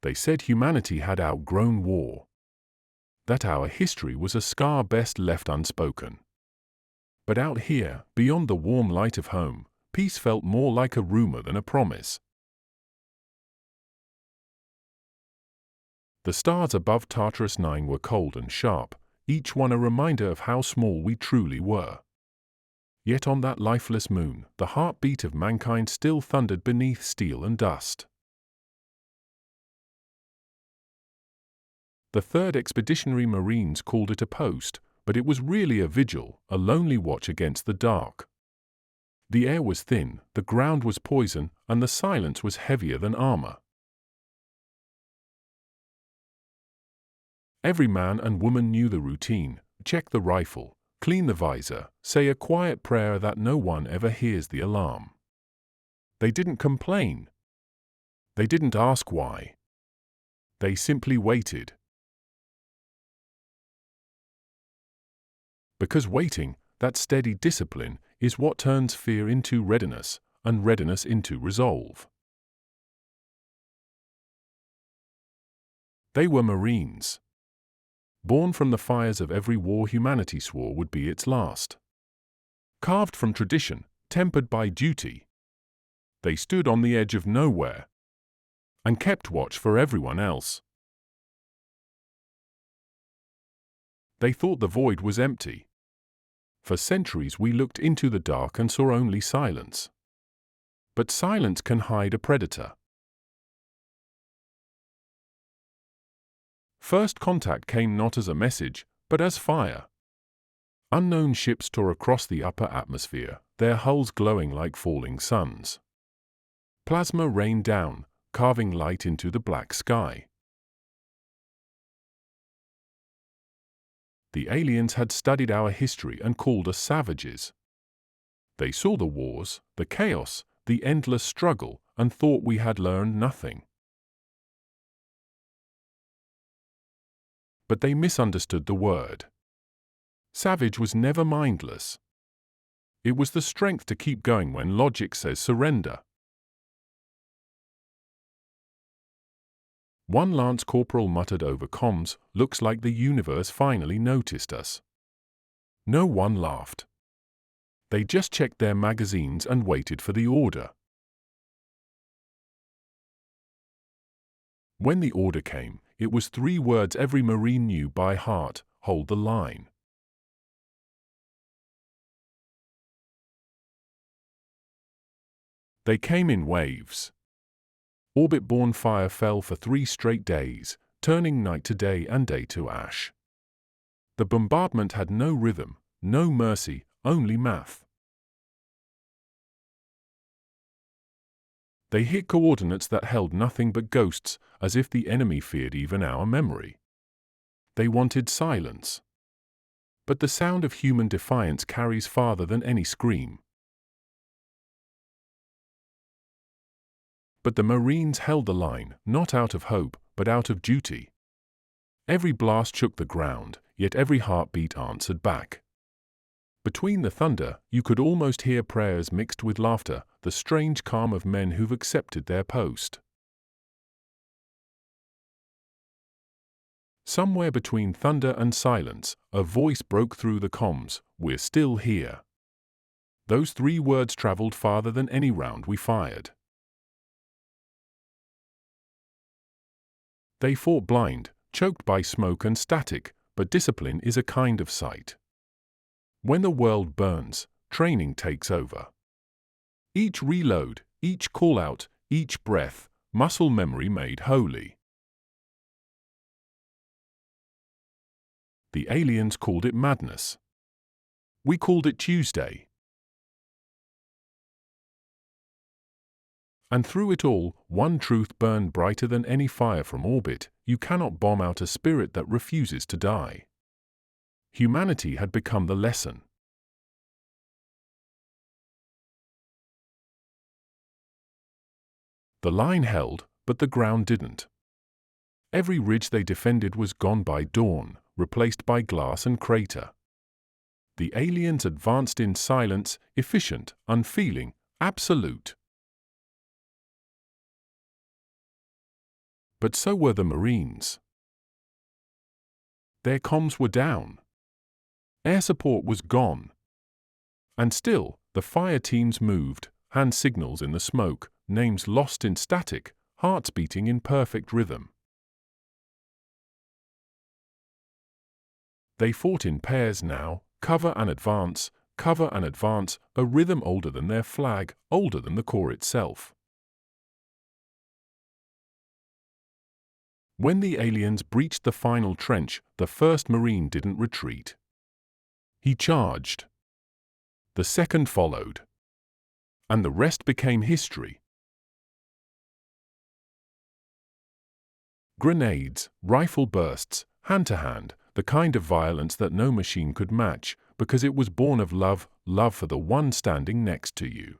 They said humanity had outgrown war, that our history was a scar best left unspoken. But out here, beyond the warm light of home, peace felt more like a rumor than a promise. The stars above Tartarus 9 were cold and sharp, each one a reminder of how small we truly were. Yet on that lifeless moon, the heartbeat of mankind still thundered beneath steel and dust. The 3rd Expeditionary Marines called it a post, but it was really a vigil, a lonely watch against the dark. The air was thin, the ground was poison, and the silence was heavier than armor. Every man and woman knew the routine: check the rifle, clean the visor, say a quiet prayer that no one ever hears the alarm. They didn't complain. They didn't ask why. They simply waited. Because waiting, that steady discipline, is what turns fear into readiness, and readiness into resolve. They were Marines, born from the fires of every war humanity swore would be its last. Carved from tradition, tempered by duty, they stood on the edge of nowhere and kept watch for everyone else. They thought the void was empty. For centuries we looked into the dark and saw only silence. But silence can hide a predator. First contact came not as a message, but as fire. Unknown ships tore across the upper atmosphere, their hulls glowing like falling suns. Plasma rained down, carving light into the black sky. The aliens had studied our history and called us savages. They saw the wars, the chaos, the endless struggle, and thought we had learned nothing. But they misunderstood the word. Savage was never mindless. It was the strength to keep going when logic says surrender. One lance corporal muttered over comms, "Looks like the universe finally noticed us." No one laughed. They just checked their magazines and waited for the order. When the order came, it was 3 words every Marine knew by heart: hold the line. They came in waves. Orbit-borne fire fell for 3 straight days, turning night to day and day to ash. The bombardment had no rhythm, no mercy, only math. They hit coordinates that held nothing but ghosts, as if the enemy feared even our memory. They wanted silence. But the sound of human defiance carries farther than any scream. But the Marines held the line, not out of hope, but out of duty. Every blast shook the ground, yet every heartbeat answered back. Between the thunder, you could almost hear prayers mixed with laughter, the strange calm of men who've accepted their post. Somewhere between thunder and silence, a voice broke through the comms: "We're still here." Those 3 words traveled farther than any round we fired. They fought blind, choked by smoke and static, but discipline is a kind of sight. When the world burns, training takes over. Each reload, each call-out, each breath, muscle memory made holy. The aliens called it madness. We called it Tuesday. And through it all, one truth burned brighter than any fire from orbit: you cannot bomb out a spirit that refuses to die. Humanity had become the lesson. The line held, but the ground didn't. Every ridge they defended was gone by dawn, replaced by glass and crater. The aliens advanced in silence, efficient, unfeeling, absolute. But so were the Marines. Their comms were down. Air support was gone. And still, the fire teams moved, hand signals in the smoke, names lost in static, hearts beating in perfect rhythm. They fought in pairs now, cover and advance, a rhythm older than their flag, older than the Corps itself. When the aliens breached the final trench, the first Marine didn't retreat. He charged. The second followed. And the rest became history. Grenades, rifle bursts, hand-to-hand, the kind of violence that no machine could match, because it was born of love, love for the one standing next to you.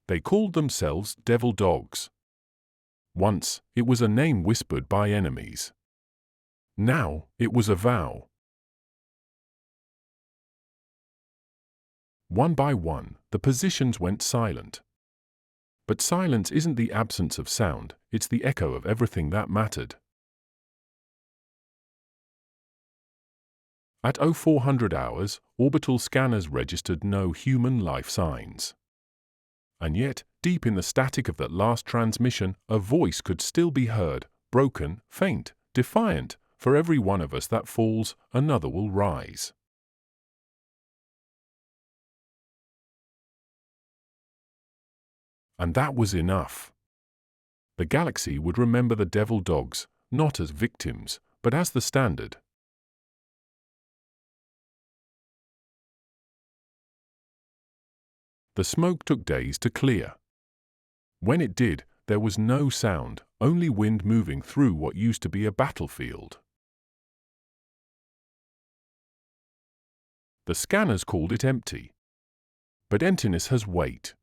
They called themselves Devil Dogs. Once, it was a name whispered by enemies. Now, it was a vow. One by one, the positions went silent. But silence isn't the absence of sound, it's the echo of everything that mattered. At 0400 hours, orbital scanners registered no human life signs. And yet, deep in the static of that last transmission, a voice could still be heard, broken, faint, defiant. For every one of us that falls, another will rise. And that was enough. The galaxy would remember the Devil Dogs, not as victims, but as the standard. The smoke took days to clear. When it did, there was no sound, only wind moving through what used to be a battlefield. The scanners called it empty. But emptiness has weight.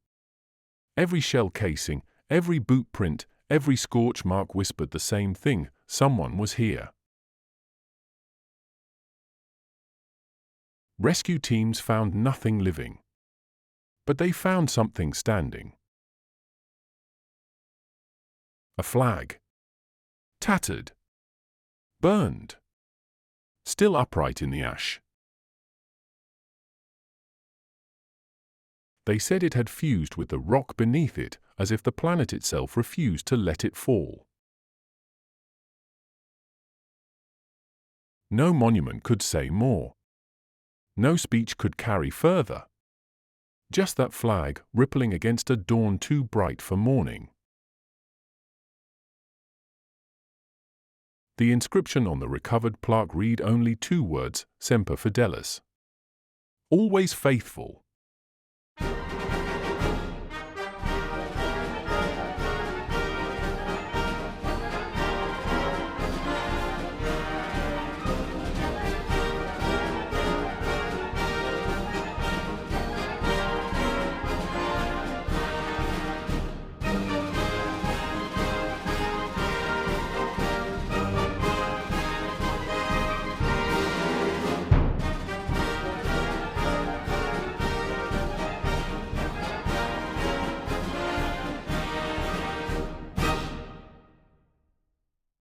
Every shell casing, every boot print, every scorch mark whispered the same thing: someone was here. Rescue teams found nothing living. But they found something standing. A flag. Tattered. Burned. Still upright in the ash. They said it had fused with the rock beneath it, as if the planet itself refused to let it fall. No monument could say more. No speech could carry further. Just that flag, rippling against a dawn too bright for morning. The inscription on the recovered plaque read only two words: Semper Fidelis. Always faithful.